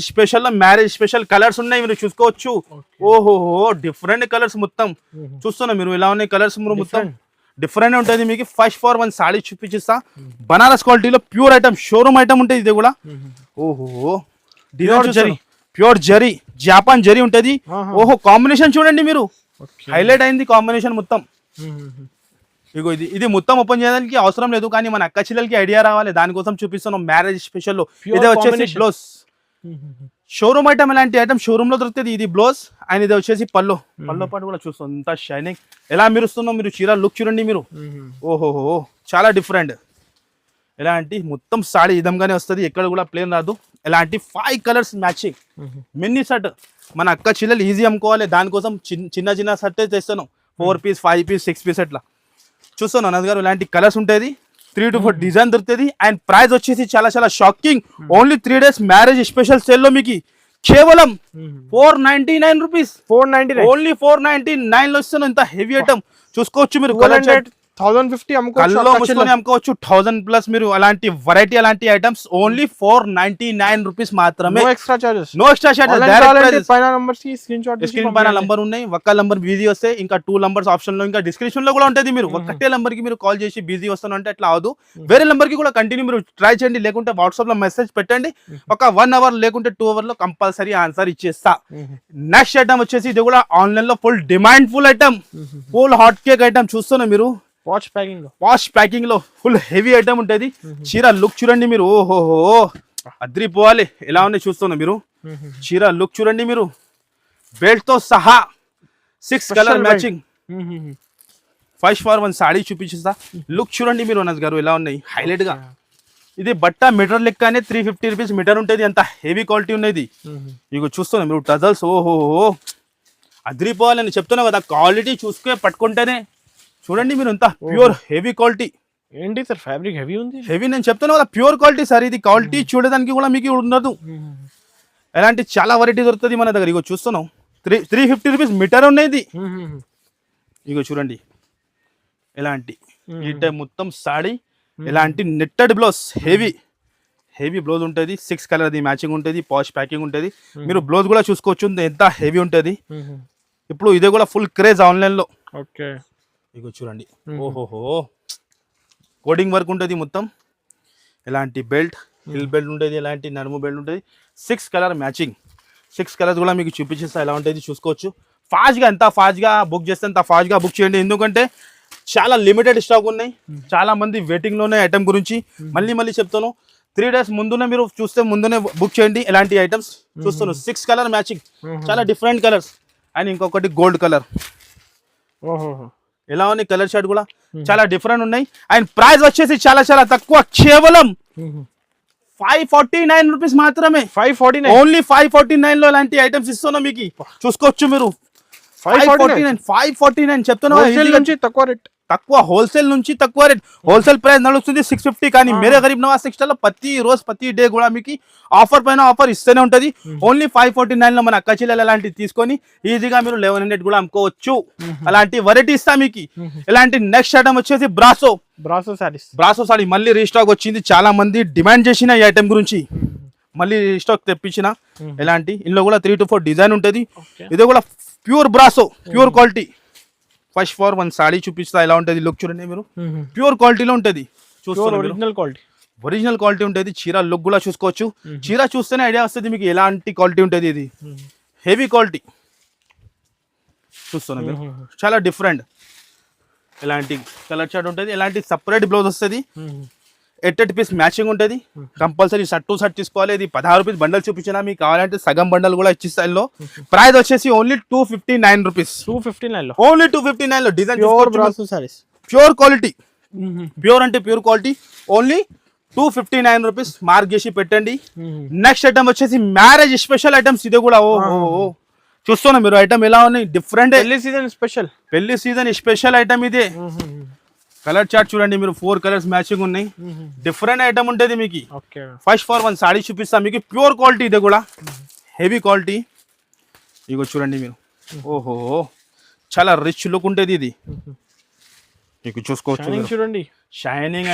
స్పెషల్ కలర్స్ ఉన్నాయి. మీరు చూసుకోవచ్చు. ఓహో డిఫరెంట్ కలర్స్ మొత్తం చూస్తున్నా మీరు. ఇలా ఉన్నాయి కలర్స్ మొత్తం డిఫరెంట్ ఉంటుంది. మీకు ఫస్ట్ ఫార్ వన్ సాడీ చూపించిస్తా. బనారస్ క్వాలిటీలో ప్యూర్ ఐటమ్, షోరూమ్ ఐటమ్ ఉంటుంది ఇది కూడా. ఓహో ప్యూర్ జరీ, జాపాన్ జరీ ఉంటుంది. ఓహో కాంబినేషన్ చూడండి మీరు. హైలైట్ అయింది కాంబినేషన్ మొత్తం. ఇగో ఇది మొత్తం ఓపెన్ చేయడానికి అవసరం లేదు, కానీ మన అక్క చెల్లెలకి ఐడియా రావాలి, దానికోసం చూపిస్తున్నాం. మ్యారేజ్ స్పెషల్ లో ఇదే వచ్చేసి బ్లౌజ్. షోరూమ్ ఐటమ్ ఇలాంటి ఐటమ్ షోరూమ్ లో దొరుకుతుంది. ఇది బ్లౌజ్ అండ్ ఇది వచ్చేసి పళ్ళు పాటు కూడా చూస్తాం. ఇంత షైనింగ్ ఎలా మెరుస్తున్నాం మీరు. చీర లుక్ చూడండి మీరు. ఓహోహో చాలా డిఫరెంట్. ఇలాంటి మొత్తం సాడీ ఇదంగానే వస్తుంది. ఎక్కడ కూడా ప్లేన్ రాదు. ఇలాంటి 5 కలర్స్ మ్యాచింగ్ మినీ సెట్. మన అక్క చెల్లెలు ఈజీ అమ్ముకోవాలి, దానికోసం చిన్న సెట్ తెస్తాను. 4 పీస్, 5 పీస్, 6 పీస్ అట్లా చూస్తాను. అన్నది గారు ఇలాంటి కలర్స్ ఉంటుంది. 3 to 4 డిజైన్ దొరుకుతుంది. అండ్ ప్రైస్ వచ్చేసి చాలా shocking. Only 3 days marriage special sale లో మీకు కేవలం 499 రూపీస్. ఓన్లీ 499 లో ఇస్తాను. ఇంత హెవీ ఐటమ్ చూసుకోవచ్చు మీరు. 1050 అమ్ముకోవచ్చు. 1000 ప్లస్ మీరు అలాంటి వెరైటీ, అలాంటి ఐటమ్స్ ఓన్లీ 499 రూపీస్ మాత్రమే. No extra charges. స్క్రీన్ పైన నంబర్ ఉన్నాయి. ఒక్క నంబర్ బిజీ వస్తే ఇంకా 2 నంబర్స్ ఆప్షన్ లో, ఇంకా డిస్క్రిప్షన్ లో కూడా ఉంటుంది. మీరు ఒకటే నంబర్ కి మీరు కాల్ చేసి బిజీ వస్తాను అంటే అట్లా అవదు. వేరే నంబర్ కి కూడా కంటిన్యూ మీరు ట్రై చేయండి, లేకుంటే వాట్సాప్ లో మెసేజ్ పెట్టండి. ఒక 1 అవర్ లేకుంటే 2 అవర్ లో కంపల్సరీ ఆన్సర్ ఇచ్చేస్తా. నెక్స్ట్ ఐటమ్ వచ్చేసి ఇది కూడా ఆన్లైన్ లో full demand full item, full hot cake item చూస్తున్నా మీరు. వాష్ ప్యాకింగ్ లో ఫుల్ హెవీ ఐటమ్ ఉంటుంది. చీర లుక్ చూడండి మీరు. ఓహోహో అద్రిపోవాలి ఎలా ఉన్నాయి చూస్తున్నా మీరు. చీర లుక్ చూడండి మీరు. బెల్ట్ తో సహా 6 colour matching. First for one sari చూపించేస్తా. లుక్ చూడండి మీరు అనస్ గారు ఎలా ఉన్నాయి హైలైట్ గా. ఇది బట్ట మీటర్ లెక్కనే 350 రూపీస్ మీటర్ ఉంటుంది. అంత హెవీ క్వాలిటీ ఉన్నది. ఇక చూస్తున్నా మీరు టజల్స్. ఓహోహో అద్రిపోవాలని చెప్తున్నా కదా. క్వాలిటీ చూసుకునే పట్టుకుంటేనే చూడండి మీరు. ఎంత ప్యూర్ హెవీ క్వాలిటీ. ఏంటి సార్ ఫ్యాబ్రిక్ హెవీ ఉంది? హెవీ నేను చెప్తున్నా కదా, ప్యూర్ క్వాలిటీ సార్. ఇది క్వాలిటీ చూడడానికి కూడా మీకు ఉండదు. ఎలాంటి చాలా వెరైటీ దొరుకుతుంది మన దగ్గర. ఇగో చూస్తున్నాం 350 రూపీస్ మీటర్ ఉన్నది. ఇగో చూడండి ఎలాంటి ఈ టైప్ మొత్తం సాడీ, ఎలాంటి నెట్టెడ్ బ్లౌజ్, హెవీ బ్లౌజ్ ఉంటుంది. 6 కలర్ది మ్యాచింగ్ ఉంటుంది, పాష్ ప్యాకింగ్ ఉంటుంది. మీరు బ్లౌజ్ కూడా చూసుకోవచ్చు ఎంత హెవీ ఉంటుంది. ఇప్పుడు ఇదే కూడా ఫుల్ క్రేజ్ ఆన్లైన్లో. ఓకే ఇగో చూడండి, ఓహోహో కోడింగ్ వర్క్ ఉంటుంది మొత్తం. ఎలాంటి బెల్ట్, హిల్ బెల్ట్ ఉంటుంది, ఎలాంటి నడుము బెల్ట్ ఉంటుంది. 6 కలర్ మ్యాచింగ్, 6 కలర్స్ కూడా మీకు చూపించేస్తా ఎలా ఉంటుంది చూసుకోవచ్చు. ఎంత ఫాస్ట్గా బుక్ చేస్తే అంత ఫాస్ట్గా బుక్ చేయండి, ఎందుకంటే చాలా లిమిటెడ్ స్టాక్ ఉన్నాయి. చాలా మంది వెయిటింగ్లో ఉన్నాయి ఐటమ్ గురించి. మళ్ళీ చెప్తాను, 3 days ముందునే మీరు చూస్తే ముందునే బుక్ చేయండి. ఎలాంటి ఐటమ్స్ చూస్తాను, 6 కలర్ మ్యాచింగ్, చాలా డిఫరెంట్ కలర్స్. అండ్ ఇంకొకటి గోల్డ్ కలర్. ఎలా ఉంది కలర్ షర్ట్ కూడా చాలా డిఫరెంట్ ఉన్నాయి. అండ్ ప్రైస్ వచ్చేసి చాలా తక్కువ, కేవలం 549 రూపీస్ మాత్రమే. 549 ఓన్లీ 549 లో ఇలాంటి ఐటమ్స్ ఇస్తున్నాం మీకు. చూసుకోవచ్చు మీరు. 549 చెప్తున్నా, తక్కువ హోల్సేల్ నుంచి తక్కువ రేట్. హోల్సేల్ ప్రైస్ నడుస్తుంది 650, కానీ మేరే గరీబ్ నవాజ్ టెక్స్టైల్ ప్రతి డే కూడా మీకు ఆఫర్ పైన ఆఫర్ ఇస్తూనే ఉంటుంది. ఓన్లీ 549 లో మన అక్క చెల్లెలు అలాంటివి తీసుకొని ఈజీగా మీరు 1100 కూడా అమ్ముకోవచ్చు. అలాంటి వెరైటీ ఇస్తా మీకు. ఇలాంటి నెక్స్ట్ ఐటమ్ వచ్చేసి బ్రాసో సారీ మళ్ళీ రీస్టాక్ వచ్చింది. చాలా మంది డిమాండ్ చేసిన ఈ ఐటమ్ గురించి మళ్ళీ రీస్టాక్ తెప్పించిన. ఎలాంటి ఇందులో కూడా 3 to 4 డిజైన్ ఉంటుంది. ఇది కూడా pure brasso, pure quality. First for one saree చూపిస్తా ఎలా ఉంటుంది, లుక్ చూడండి మీరు. ప్యూర్ క్వాలిటీలో ఉంటుంది, ఒరిజినల్ క్వాలిటీ ఉంటుంది. చీర లుక్ కూడా చూసుకోవచ్చు. చీర చూస్తేనే ఐడియా వస్తుంది మీకు ఎలాంటి క్వాలిటీ ఉంటుంది. ఇది హెవీ క్వాలిటీ చూస్తున్నా మీరు, చాలా డిఫరెంట్. ఎలాంటి కలర్ చార్ట్ ఉంటుంది, ఎలాంటి సపరేట్ బ్లౌజ్ వస్తుంది. 8 పీస్ మ్యాచింగ్ ఉంటుంది. కంపల్సరీ షర్ట్ టు షర్ట్ తీసుకోవాలి. ఇది 16 రూపీస్ బండల్ చూపించినా, మీకు కావాలంటే సగం బండల్ కూడా ఇచ్చి స్టైల్లో. ప్రైస్ వచ్చేసి ఓన్లీ 259 రూపీస్. 259 లో, ఓన్లీ 259 లో. డిజైన్ ప్యూర్ క్వాలిటీ, ప్యూర్ అంటే pure quality. Only 259 rupees. Mark చేసి పెట్టండి. నెక్స్ట్ ఐటమ్ వచ్చేసి మ్యారేజ్ స్పెషల్ ఐటమ్స్. ఇది కూడా ఓ చూస్తున్నా మీరు ఐటమ్ ఎలా ఉన్నాయి, డిఫరెంట్. పెళ్లి సీజన్ స్పెషల్ ఐటమ్ ఇదే. కలర్ చార్ట్ చూడండి మీరు, 4 కలర్స్ మ్యాచింగ్ ఉన్నాయి. డిఫరెంట్ ఐటమ్ ఉంటుంది మీకు. ఫస్ట్ ఫర్ వన్ సాడీ చూపిస్తా మీకు, ప్యూర్ క్వాలిటీ. ఇది కూడా హెవీ క్వాలిటీ. ఇగో చూడండి మీరు, ఓహో చాలా రిచ్ లుక్ ఉంటుంది. ఇది మీకు చూసుకోవచ్చు చూడండి, షైనింగ్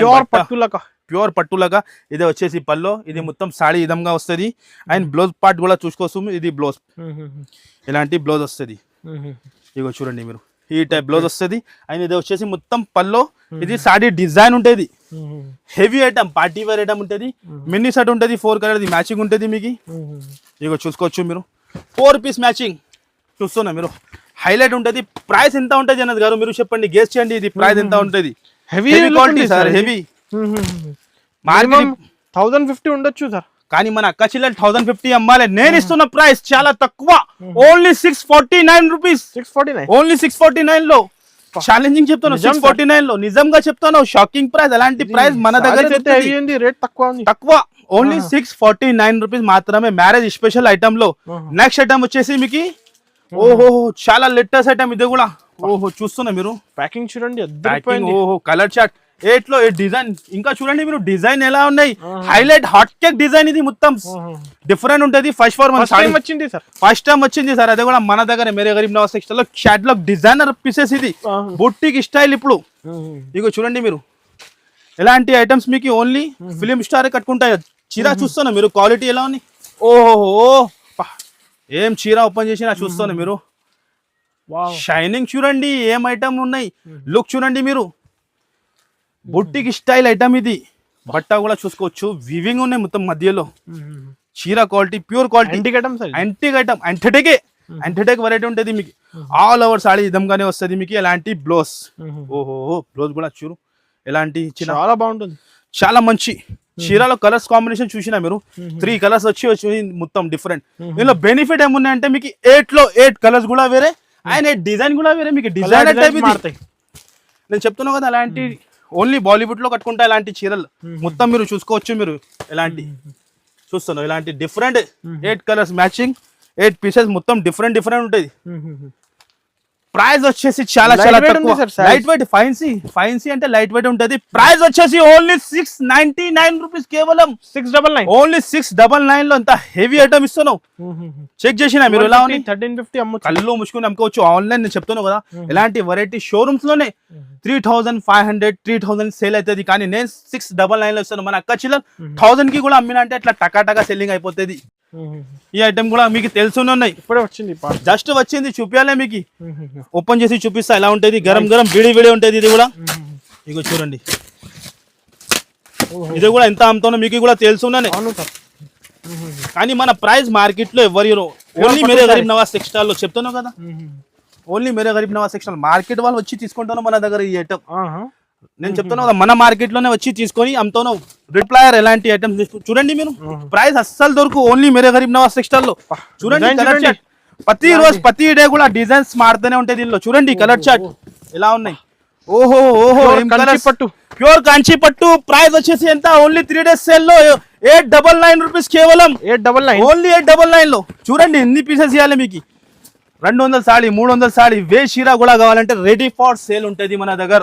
ప్యూర్ పట్టులాగా. ఇది వచ్చేసి పల్లో, ఇది మొత్తం సాడీ విధంగా వస్తుంది. అండ్ బ్లౌజ్ పార్ట్ కూడా చూసుకోవచ్చు. ఇది బ్లౌజ్, ఇలాంటి బ్లౌజ్ వస్తుంది. ఇగో చూడండి మీరు, ఈ టైప్ బ్లౌజ్ వస్తుంది. అండ్ ఇది వచ్చేసి మొత్తం పల్లో, ఇది సాడీ డిజైన్ ఉంటుంది. Heavy item, party wear item ఉంటుంది. మినీ సెట్ ఉంటుంది, 4 కలర్ మ్యాచింగ్ ఉంటుంది మీకు. ఇగో చూసుకోవచ్చు మీరు, 4 పీస్ మ్యాచింగ్ చూస్తున్నా మీరు. హైలైట్ ఉంటుంది. ప్రైస్ ఎంత ఉంటుంది అన్నది గారు మీరు చెప్పండి, గెస్ చేయండి. ఇది ప్రైస్ ఎంత ఉంటుంది. Heavy quality sir, heavy. Market 1050 ఉండొచ్చు సార్, కానీ మన అక్క చెల్లెలు 1050 అమ్మాలి. నేను ఇస్తున్న ప్రైస్ చాలా తక్కువ, ఓన్లీ 649 రూపీస్. ఓన్లీ 649 లో. ఛాలెంజింగ్ చెప్తాను, 649 లో. నిజంగా చెప్తాను, షాకింగ్ ప్రైస్. అలాంటి ప్రైస్ మన దగ్గర రేట్ తక్కువ. ఓన్లీ 649 రూపీస్ మాత్రమే, మ్యారేజ్ స్పెషల్ ఐటమ్ లో. నెక్స్ట్ ఐటమ్ వచ్చేసి మీకు, ఓహో చాలా లేటెస్ట్ ఐటమ్. ఇది కూడా ఓహో చూస్తున్నా మీరు, ప్యాకింగ్ చూడండి. ఓహో కలర్ చార్ట్ 8 లో 8 డిజైన్. ఇంకా చూడండి మీరు డిజైన్ ఎలా ఉన్నాయి. Highlight hot cake design. ఇది మొత్తం డిఫరెంట్ ఉంటుంది. ఫస్ట్ టైం వచ్చింది సార్. అదే కూడా మన దగ్గర మేరే గరీబ్ నవాజ్ టెక్స్టైల్ లో క్యాటలాగ్ డిజైనర్ పీసెస్. ఇది బుట్టిక్ స్టైల్. ఇప్పుడు ఇగో చూడండి మీరు, ఎలాంటి ఐటమ్స్ మీకు ఓన్లీ ఫిలిం స్టార్ కట్టుకుంటాయి. చీర చూస్తున్నా మీరు, క్వాలిటీ ఎలా ఉంది. ఓహో ఏం చీర ఓపెన్ చేసినా చూస్తున్నా మీరు. షైనింగ్ చూడండి, ఏం ఐటమ్ ఉన్నాయి. లుక్ చూడండి మీరు, బుట్టిక్ స్టైల్ ఐటమ్. ఇది బట్ట కూడా చూసుకోవచ్చు, వివింగ్ ఉన్నాయి మొత్తం మధ్యలో. చీర quality pure quality. Antique item, antique variety ఉంటుంది మీకు. ఆల్ ఓవర్ సాడీ విధంగానే వస్తుంది మీకు. ఎలాంటి బ్లౌజ్, ఓహో బ్లౌజ్ కూడా చూడు ఎలాంటి, చాలా బాగుంటుంది. చాలా మంచి చీరలో కలర్స్ కాంబినేషన్ చూసినా మీరు. 3 కలర్స్ వచ్చి మొత్తం డిఫరెంట్. దీనిలో బెనిఫిట్ ఏమున్నాయంటే మీకు 8 లో 8 కలర్స్ కూడా వేరే, అండ్ 8 డిజైన్ కూడా వేరే. మీకు డిజైన్ టైప్ ఇది నేను చెప్తున్నా కదా. అలాంటి ఓన్లీ బాలీవుడ్ లో కట్టుకుంటా ఇలాంటి చీరలు మొత్తం మీరు చూసుకోవచ్చు. మీరు ఎలాంటి చూస్తున్నారు, ఇలాంటి డిఫరెంట్ 8 కలర్స్ మ్యాచింగ్, 8 పీసెస్ మొత్తం డిఫరెంట్ ఉంటుంది. ప్రైస్ వచ్చేసి చాలా Light చాలా weight తక్కువ. ఉంది sir, size. Light weight fancy అంటే లైట్ వెయిట్ ఉంటది. ప్రైస్ వచ్చేసి ఓన్లీ 699 రూపీస్, కేవలం 699. ఓన్లీ 699 లో ఎంత హెవీ ఐటమ్ ఇస్తున్నావు. చెక్ చేసినా మీరు ఎలా ఉంది? 1350 అమ్మొచ్చు. కళ్ళు ముసుకుని అమ్ముకోవచ్చు. ఆన్లైన్ నేను చెప్తున్నాను కదా, ఎలాంటి వెరైటీ షోరూమ్స్ లోనే 3500 3000 సేల్ అవుతుంది, కానీ నేను 699 లో ఇస్తాను. మన అక్క చిల్లర్ 1000 కి కూడా అమ్మినా అంటే అట్లా టకా సెల్లింగ్ అయిపోతుంది. ఈ ఐటమ్ కూడా మీకు తెలుసునే ఉన్నాయి, ఇప్పుడే వచ్చింది జస్ట్ వచ్చింది, చూపించాలే మీకు. ఓపెన్ చేసి చూపిస్తా ఎలా ఉంటది. గరం విడి ఉంటది. ఇది కూడా ఇగో చూడండి, ఇది కూడా ఎంత అమ్ముతానో మీకు కూడా తెలుసున్నానే. అవును సార్. కానీ మన ప్రైస్ మార్కెట్ లో ఎవరు ఓన్లీ మేరే గరీబ్ నవాజ్ టెక్స్టైల్ లో చెప్తున్నావు కదా, only Mere Garib Nawaz textile market వాళ్ళు వచ్చి తీసుకుంటాను మన దగ్గర ఈ ఐటమ్. నేను చెప్తాను కదా, మన మార్కెట్ లోనే వచ్చి తీసుకొని అమ్ముతాను. రిప్లయర్ ఎలాంటి ఐటమ్స్ చూడండి మీరు, ప్రైస్ అస్సలు దొరకు ఓన్లీ మేరే గరీబ్ నవాజ్ టెక్స్టైల్ లో. చూడండి కలర్ చార్ట్, ప్రతి రోజు ప్రతి డే కూడా డిజైన్స్ మారుతూనే ఉంటాయి దీనిలో. చూడండి కలర్ చార్ట్ ఎలా ఉన్నాయి. ఓహో పట్టు, ప్యూర్ కాంచీ పట్టు. ప్రైస్ వచ్చేసి ఎంత? ఓన్లీ 3 days సేల్ లో 899 రూపీస్, కేవలం 899. ఓన్లీ 899 లో. చూడండి ఎన్ని పీసెస్ ఇవ్వాలి మీకు. 200 సాడీ, 300 సాడీ, షీరా కూడా కావాలంటే రెడీ ఫర్ సేల్ ఉంటది మన దగ్గర.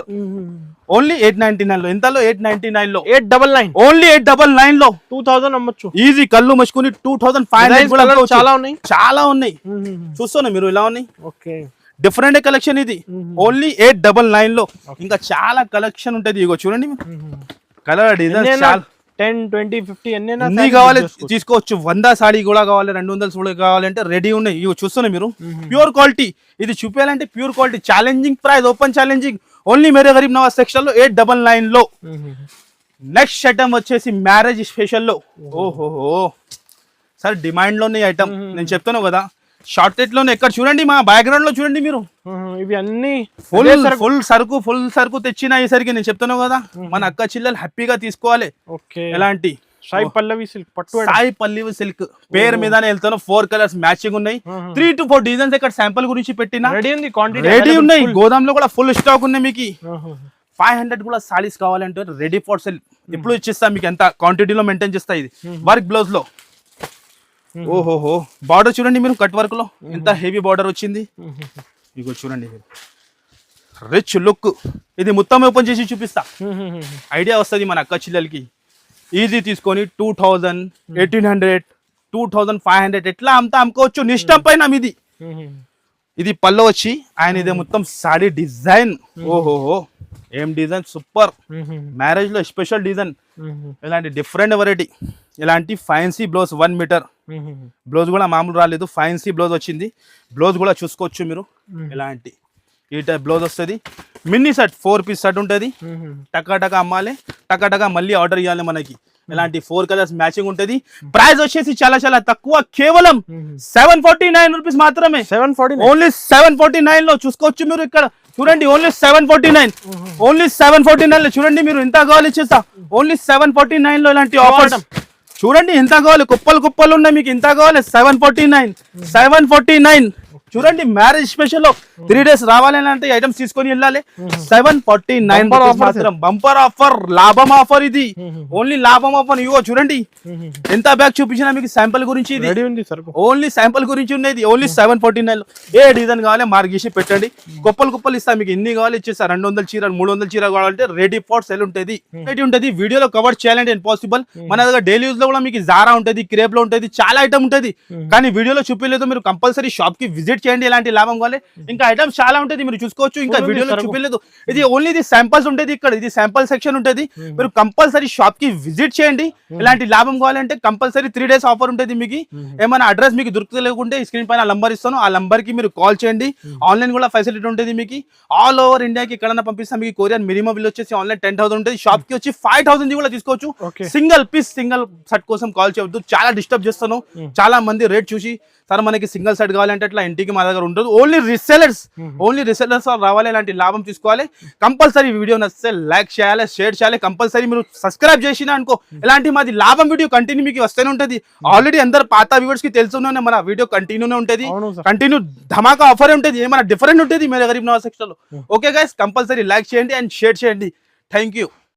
ఓన్లీ 899 లో. ఎంతలో? 899 లో. 899. ఓన్లీ 899 లో 2000 అమ్మొచ్చు. ఈజీ. కళ్ళు మచ్చుకుని 2500 కూడా అమ్ముకోవచ్చు. చాలా ఉన్నాయి చూస్తున్నా మీరు ఎలా ఉన్నాయి. ఓకే, డిఫరెంట్ కలెక్షన్ ఇది. ఓన్లీ 899 లో ఇంకా చాలా కలెక్షన్ ఉంటది. ఇగో చూడండి కలర్ డిజైన్ చాలా 10 20 50 ఎన్ని కావాలి తీసుకోవచ్చు. 100 సాడీ కూడా కావాలి, 200 కూడా కావాలంటే రెడీ ఉన్నాయి. ఇవి చూస్తున్నా మీరు, ప్యూర్ క్వాలిటీ. ఇది చూపించాలంటే pure quality. Challenging price, open challenging. Only Mere Garib Nawaz section లో 899 లో. నెక్స్ట్ ఐటమ్ వచ్చేసి మ్యారేజ్ స్పెషల్ లో. ఓహోహో సార్, డిమాండ్ లోనే ఐటమ్. నేను చెప్తాను కదా, షార్టేజ్ లోనే. ఎక్కడ చూడండి మా బ్యాక్గ్రౌండ్ లో చూడండి మీరు, ఇవి అన్ని ఫుల్ సరుకు తెచ్చిన ఈసరికి. నేను చెప్తాను కదా, మన అక్క చిల్లలు హ్యాపీగా తీసుకోవాలి. ఓకే, ఎలాంటి సాయి పల్లవి సిల్క్ పట్టు, సాయి పల్లవి సిల్క్ పేరు మీదనే వెళ్తాను. 4 కలర్స్ మ్యాచింగ్ ఉన్నాయి. 3 to 4 డిజైన్స్ ఇక్కడ శాంపుల్ గురించి పెట్టినా రెడీ ఉంది, క్వాంటిటీ రెడీ ఉన్నాయి. గోదాంలో కూడా ఫుల్ స్టాక్ ఉన్నాయి మీకు. 500 కూడా సారీస్ కావాలంటే రెడీ ఫర్ సెల్ ఇప్పుడు ఇచ్చేస్తా మీకు. ఎంత క్వాంటిటీలో మెయింటైన్ చేస్తా. ఇది వర్క్ బ్లౌజ్ లో. ఓహోహో బార్డర్ చూడండి మీరు, కట్ వర్క్ లో ఎంత హెవీ బార్డర్ వచ్చింది. ఇగో చూడండి రిచ్ లుక్. ఇది మొత్తం ఓపెన్ చేసి చూపిస్తా, ఐడియా వస్తుంది మన అక్క చెల్లెలకి. ఈజీ తీసుకొని 2000 1800 2500 ఎట్లా అమ్ముకోవచ్చు. నిష్టం పైన మీది. ఇది పళ్ళు వచ్చి ఆయన, ఇదే మొత్తం సాడీ డిజైన్. ఓహోహో ఏం డిజైన్, సూపర్. మ్యారేజ్ లో స్పెషల్ డిజైన్. ఇలాంటి డిఫరెంట్ వెరైటీ. ఇలాంటి ఫ్యాన్సీ బ్లౌజ్ 1 మీటర్. బ్లౌజ్ కూడా మామూలు రాలేదు, ఫ్యాన్సీ బ్లౌజ్ వచ్చింది. బ్లౌజ్ కూడా చూసుకోవచ్చు మీరు. ఇలాంటి ఈ టైప్ బ్లౌజ్ వస్తుంది. మినీ సెట్ 4 పీస్ సెట్ ఉంటుంది. టకా అమ్మాలి, టకా మళ్ళీ ఆర్డర్ ఇవ్వాలి మనకి. ఇలాంటి 4 కలర్స్ మ్యాచింగ్ ఉంటుంది. ప్రైస్ వచ్చేసి చాలా తక్కువ, కేవలం 749 రూపీస్ మాత్రమే. 749, ఓన్లీ 749 లో చూసుకోవచ్చు మీరు. ఇక్కడ చూడండి ఓన్లీ 749. ఓన్లీ 749 లో చూడండి మీరు. ఎంత కావాలి ఇచ్చేస్తా. ఓన్లీ 749 లో ఇలాంటి ఆఫర్స్ చూడండి. ఎంత కావాలి, కుప్పలు ఉన్నాయి మీకు. ఎంత కావాలి? 749. చూడండి మ్యారేజ్ స్పెషల్ లో 3 days రావాలని అంటే ఐటమ్స్ తీసుకొని వెళ్ళాలి. 749 మాత్రం. బంపర్ ఆఫర్, లాభం ఆఫర్ ఇది. ఓన్లీ లాభం ఆఫర్. ఇగో చూడండి ఎంత బ్యాగ్ చూపించినా మీకు శాంపుల్ గురించి. ఇది ఓన్లీ శాంపుల్ గురించి ఉన్నది. ఓన్లీ 749 లో ఏ డిజైన్ కావాలి మార్గేసి పెట్టండి. కుప్పలు ఇస్తా మీకు. ఎన్ని కావాలి ఇచ్చేస్తా. 200 చీర 300 చీర కావాలంటే రెడీ ఫర్ సెల్ ఉంటుంది. వీడియోలో కవర్ చేయాలంటే ఇంపాసిబుల్. మన దగ్గర డైలీ యూజ్ లో కూడా మీకు జారా ఉంటుంది, క్రేప్ లో ఉంటుంది, చాలా ఐటమ్ ఉంటుంది. కానీ వీడియోలో చూపించలేదు. మీరు కంపల్సరీ షాప్ కి విజిట్ చేయండి. ఎలాంటి లాభం కావాలి. ఇంకా ఐటమ్స్ చాలా ఉంటుంది, మీరు చూసుకోవచ్చు. ఇంకా వీడియోలో చూపించలేదు. ఇది ఓన్లీ ఇది శాంపుల్స్ ఉంటుంది. ఇక్కడ ఇది శాంపుల్ సెక్షన్ ఉంటుంది. మీరు కంపల్సరీ షాప్ కి విజిట్ చేయండి. ఇలాంటి లాభం కావాలంటే కంపల్సరీ 3 days ఆఫర్ ఉంటుంది మీకు. ఏమైనా అడ్రస్ మీకు దొరకలేకుంటే స్క్రీన్ పైన నంబర్ ఇస్తాను, ఆ నంబర్ కి మీరు కాల్ చేయండి. ఆన్లైన్ కూడా ఫెసిలిటీ ఉంటుంది మీకు. ఆల్ ఓవర్ ఇండియాకి ఎక్కడైనా పంపిస్తాం మీకు. కొరియర్ మినిమం బిల్ వచ్చేసి ఆన్లైన్ 10,000 ఉంటుంది. షాప్ కి వచ్చి 5,000 కూడా తీసుకోవచ్చు. సింగిల్ పీస్ సింగిల్ సెట్ కోసం కాల్ చేయవద్దు. చాలా డిస్టర్బ్ చేస్తాను. చాలా మంది రేట్ చూసి సార్ మనకి సింగిల్ సెట్ కావాలంటే అట్లా ఇంటికి మా దగ్గర ఉండదు. ఓన్లీ రీసెలర్స్ రావాలి. ఇలాంటి లాభం తీసుకోవాలి. కంపల్సరీ వీడియో నచ్చితే లైక్ చేయాలి, షేర్ చేయాలి. కంపల్సరీ మీరు సబ్స్క్రైబ్ చేసినా అనుకో ఇలాంటి మాది లాభం వీడియో కంటిన్యూ మీకు వస్తూనే ఉంటుంది. ఆల్రెడీ అందరు పాత వ్యూవర్స్ కి తెలుసునే మన వీడియో కంటిన్యూనే ఉంటుంది. కంటిన్యూ ధమాకా ఆఫర్ ఉంటుంది. ఏమైనా డిఫరెంట్ ఉంటుంది మేరే గరీబ్ నవాజ్ సెక్షన్ లో. ఓకే గైస్, కంపల్సరీ లైక్ చేయండి అండ్ షేర్ చేయండి. Thank you.